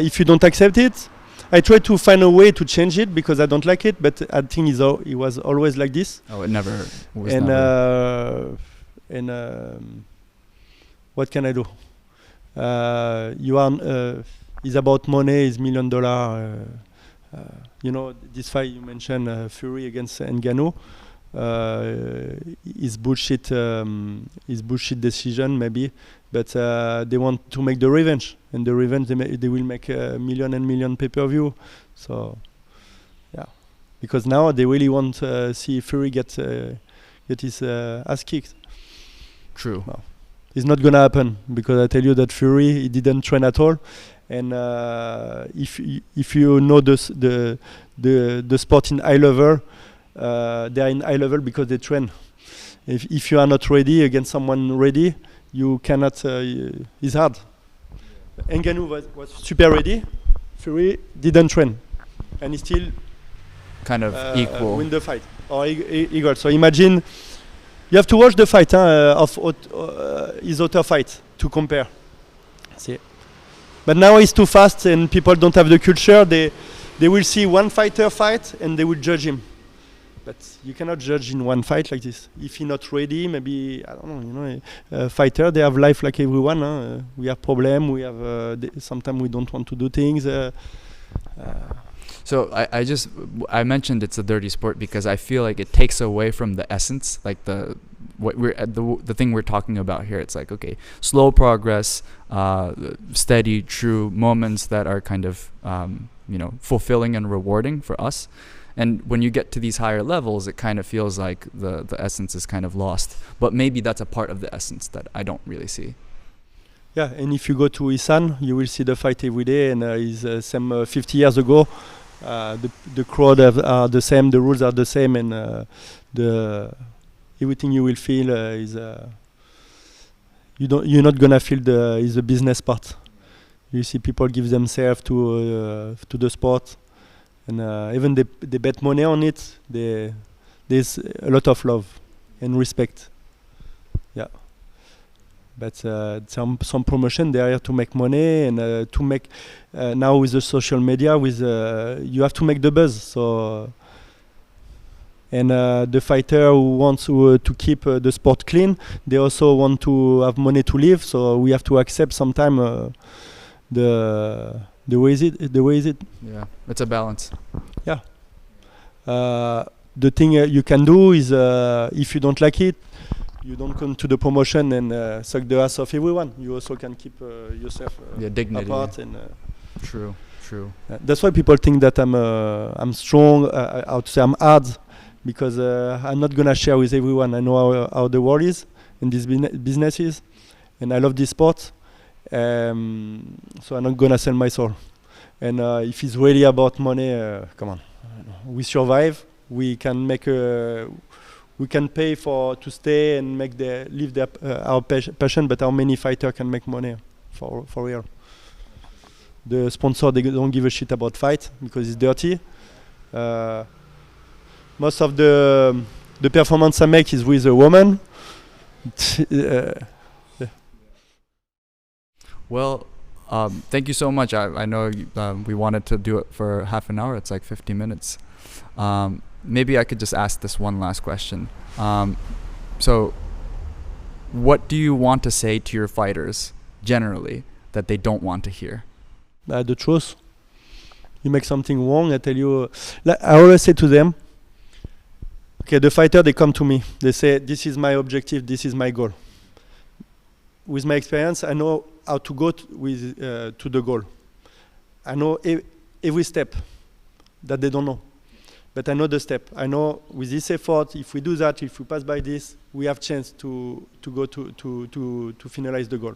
if you don't accept it, I try to find a way to change it because I don't like it, but I think it was always like this. Oh, it never was. And what can I do? It's about money, it's $1 million. You know, this fight you mentioned, Fury against Ngannou. Is bullshit decision maybe, but they want to make the revenge, and the revenge they will make a million pay-per-view. So yeah, because now they really want to see Fury get his ass kicked. True. No. It's not gonna happen because I tell you that Fury, he didn't train at all, and if you know the sport in high level. They are in high level because they train. If you are not ready against someone ready, you cannot. It's hard. Ngannou was super ready. Fury didn't train, and he still kind of equal win the fight or equal. So imagine you have to watch the fight of his other fight to compare. See, but now he's too fast, and people don't have the culture. They will see one fighter fight and they will judge him. But you cannot judge in one fight like this. If you're not ready, maybe, I don't know, you know, a fighter, they have life like everyone. Huh? We have problem. We have sometimes we don't want to do things. So I mentioned it's a dirty sport because I feel like it takes away from the essence, like the thing we're talking about here. It's like, okay, slow progress, steady, true moments that are kind of fulfilling and rewarding for us. And when you get to these higher levels, it kind of feels like the essence is kind of lost. But maybe that's a part of the essence that I don't really see. Yeah, and if you go to Isan, you will see the fight every day, and it's same 50 years ago. The crowd are the same, the rules are the same, and everything you will feel is you're not gonna feel the business part. You see people give themselves to the sport, and even they bet money on it. There's a lot of love and respect. Yeah. But some promotion, they are here to make money, and to make now with the social media, with you have to make the buzz. So and the fighter who wants to keep the sport clean, they also want to have money to live. So we have to accept sometime the way is it. Yeah, it's a balance. Yeah. The thing you can do is if you don't like it, you don't come to the promotion and suck the ass of everyone. You also can keep yourself dignity apart. And true. That's why people think that I'm strong. I would say I'm hard, because I'm not gonna share with everyone. I know how the world is in this business is, and I love this sport. So I'm not gonna sell my soul. And if it's really about money, come on, we survive. We can make we can pay to stay and live our passion, but how many fighters can make money for real? The sponsor, they don't give a shit about fight because it's dirty. Most of the performance I make is with a woman. Well, thank you so much. I know we wanted to do it for half an hour. It's like 50 minutes. Maybe I could just ask this one last question. So what do you want to say to your fighters generally that they don't want to hear? The truth. You make something wrong, I tell you. I always say to them, okay, the fighter, they come to me. They say, this is my objective, this is my goal. With my experience, I know how to go to the goal. I know every step that they don't know. But I know the step. I know with this effort, if we do that, if we pass by this, we have chance to go to finalize the goal.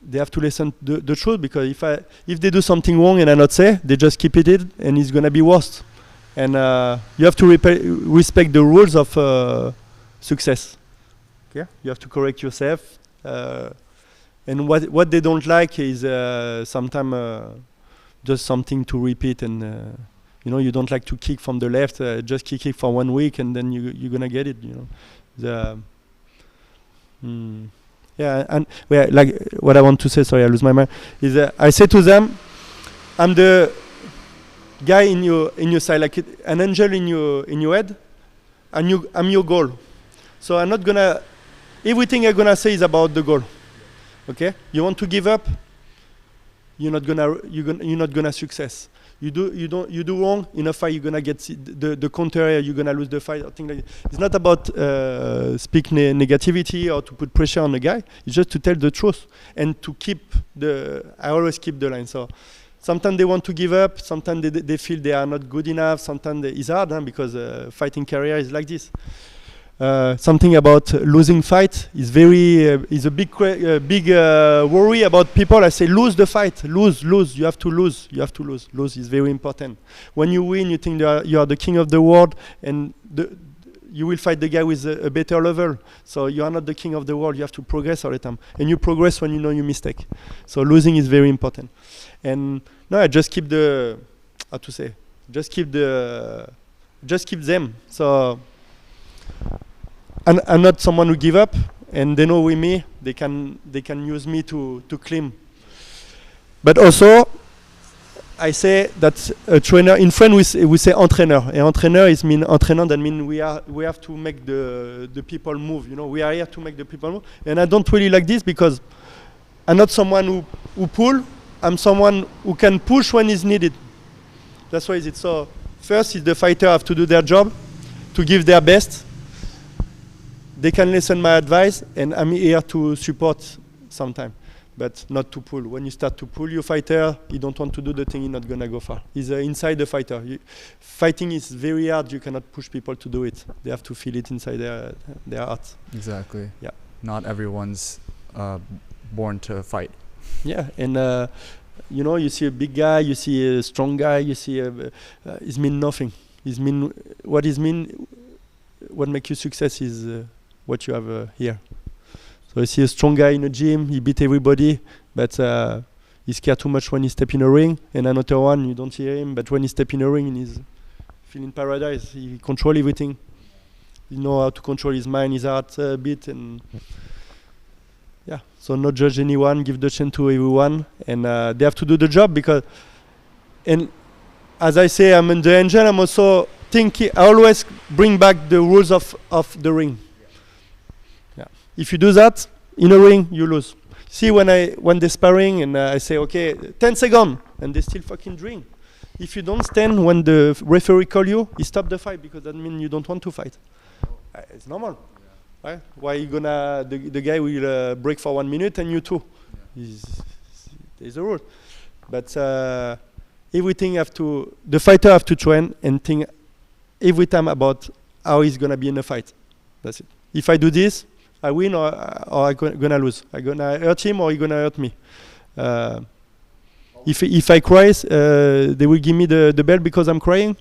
They have to listen the truth, because if they do something wrong and I not say, they just keep it in, and it's gonna be worse. And you have to respect the rules of success. Okay? You have to correct yourself. And what they don't like is sometimes just something to repeat, and you don't like to kick from the left. Just kick it for 1 week, and then you're gonna get it. Yeah, and like what I want to say. Sorry, I lose my mind. Is I say to them, I'm the guy in your side, like an angel in your head, and I'm your goal. So I'm not gonna. Everything I'm gonna say is about the goal. Okay? You want to give up? You're not gonna success. You do wrong in a fight. You're gonna get the counter. You're gonna lose the fight. Or things like that. It's not about speak negativity or to put pressure on the guy. It's just to tell the truth and to keep I always keep the line. So sometimes they want to give up. Sometimes they feel they are not good enough. Sometimes it's hard because fighting career is like this. Something about losing fight is is a big worry about people. I say lose the fight, lose. You have to lose. Lose is very important. When you win, you think you are the king of the world, and you will fight the guy with a better level. So you are not the king of the world. You have to progress all the time, and you progress when you know your mistake. So losing is very important. And no, I just keep just keep them. So. I'm not someone who give up, and they know with me they can use me to climb. But also, I say that a trainer in French we say entraîneur. And entraîneur is mean entraîneur. That means we have to make the people move. You know, we are here to make the people move. And I don't really like this because I'm not someone who pull. I'm someone who can push when it's needed. That's why it's so. First, is the fighter have to do their job, to give their best. They can listen my advice, and I'm here to support sometimes, but not to pull. When you start to pull your fighter, you don't want to do the thing, you're not gonna go far. He's inside the fighter. Fighting is very hard. You cannot push people to do it. They have to feel it inside their heart. Exactly. Yeah. Not everyone's born to fight. Yeah, and you know, you see a big guy, you see a strong guy, you see it mean nothing. What makes you success is what you have here. So you see a strong guy in a gym, he beat everybody, but he scared too much when he step in a ring. And another one, you don't hear him, but when he step in a ring, he's feeling paradise. He control everything. He know how to control his mind, his heart beat, and yeah. So not judge anyone, give the chance to everyone, and they have to do the job because. And as I say, I'm in the angel. I'm also thinking. I always bring back the rules of the ring. Yeah. If you do that in a ring, you lose. See when they're sparring and I say okay, 10 seconds, and they still fucking drink. If you don't stand when the referee call you, he stop the fight because that means you don't want to fight. It's normal. Right? Why you gonna the guy will break for 1 minute and you too? There's a rule, but everything the fighter have to train and think every time about how he's gonna be in a fight. That's it. If I do this, I win or I gonna lose. I gonna hurt him or he gonna hurt me. If I cry, they will give me the belt because I'm crying.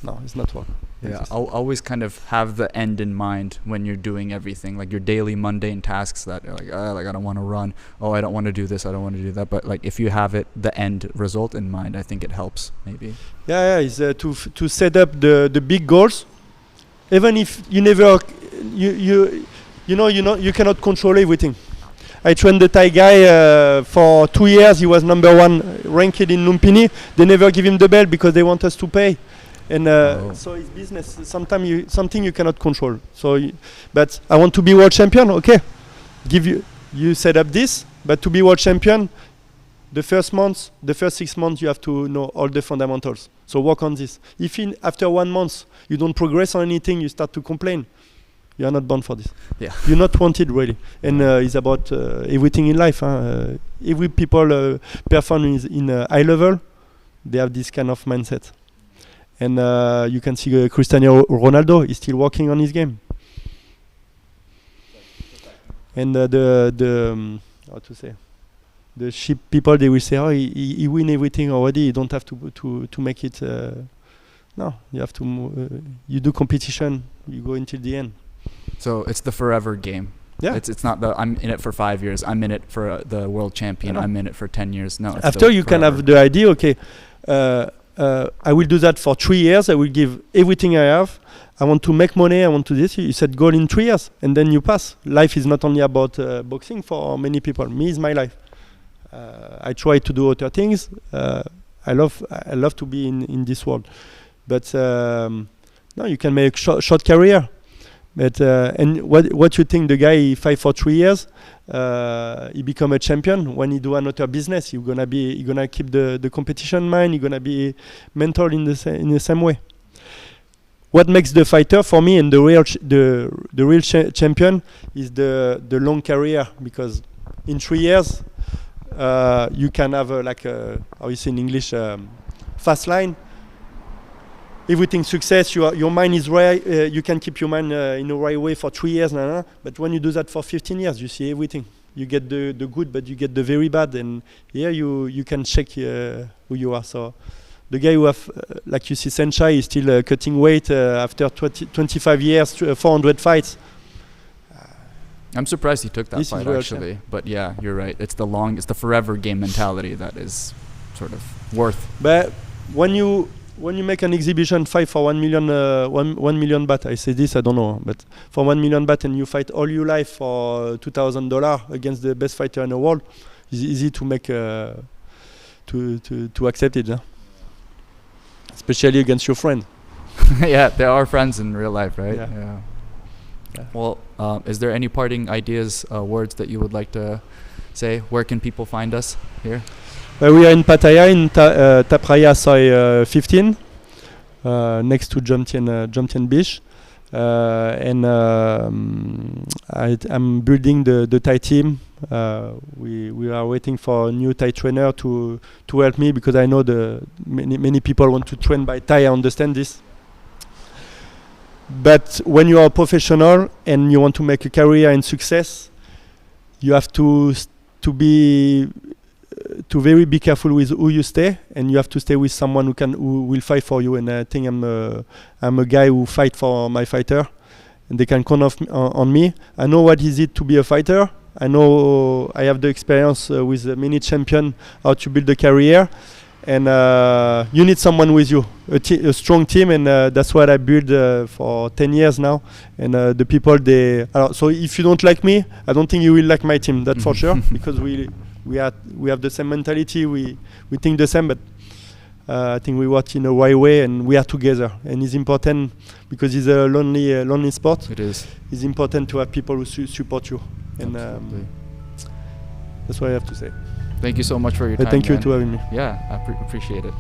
No, it's not work. Yeah, I'll always kind of have the end in mind when you're doing everything, like your daily mundane tasks that are like I don't want to run, I don't want to do this, I don't want to do that. But like if you have the end result in mind, I think it helps maybe. Yeah, it's to set up the big goals, even if you never you cannot control everything. I trained the Thai guy for 2 years. He was number 1 ranked in Lumpini. They never give him the belt because they want us to pay. And so it's business. Sometimes something you cannot control. But I want to be world champion. Okay, you set up this. But to be world champion, the first 6 months, you have to know all the fundamentals. So work on this. If after 1 month you don't progress on anything, you start to complain. You are not born for this. Yeah, you're not wanted really. And it's about everything in life. Every people perform in a high level, they have this kind of mindset. And you can see Cristiano Ronaldo is still working on his game. And how to say, the sheep people, they will say, oh, he win everything already. You don't have to make it. No, you have to. You do competition. You go until the end. So it's the forever game. Yeah. It's not I'm in it for 5 years. I'm in it for the world champion. I'm in it for 10 years. No. After you can have the idea. Okay. I will do that for 3 years. I will give everything I have. I want to make money. I want to this. You set goal in 3 years, and then you pass. Life is not only about boxing for many people. Me is my life. I try to do other things. I love to be in this world, but no, you can make short career. But and what you think? The guy he fight for 3 years, he become a champion. When he do another business, you're gonna keep the competition mind. You're gonna be mental in the same way. What makes the fighter for me and the real champion is the long career, because in 3 years you can have how you say in English, fast line. Everything success, your mind is right. You can keep your mind in the right way for 3 years. But when you do that for 15 years, you see everything. You get the good, but you get the very bad. And here you can check who you are. So the guy who have, like you see, Senchai is still cutting weight after 25 years, 400 fights. I'm surprised he took that fight actually. But yeah, you're right. It's the forever game mentality that is sort of worth. But when you make an exhibition fight for 1 million baht, I say this, I don't know, but for 1 million baht and you fight all your life for $2,000 against the best fighter in the world, it's easy to to accept it, especially against your friend. Yeah, there are friends in real life, right? Yeah. Well, is there any parting ideas, words that you would like to say? Where can people find us here? We are in Pattaya, in Pattaya Soy 15, next to Jomtien Beach. And I'm building the Thai team. We are waiting for a new Thai trainer to help me, because I know many people want to train by Thai. I understand this. But when you are a professional and you want to make a career and success, you have to very be careful with who you stay, and you have to stay with someone who will fight for you. And I think I'm a guy who fight for my fighter, and they can count on me. I know what is it to be a fighter. I know I have the experience with many champions how to build a career, and you need someone with you, a strong team, and that's what I built for 10 years now. And the people so if you don't like me, I don't think you will like my team. That's for sure, because we have the same mentality. We think the same, but I think we work in a right way, and we are together. And it's important, because it's a lonely sport. It is. It's important to have people who support you, and that's what I have to say. Thank you so much for your time. Thank you man. for having me. Yeah, I appreciate it.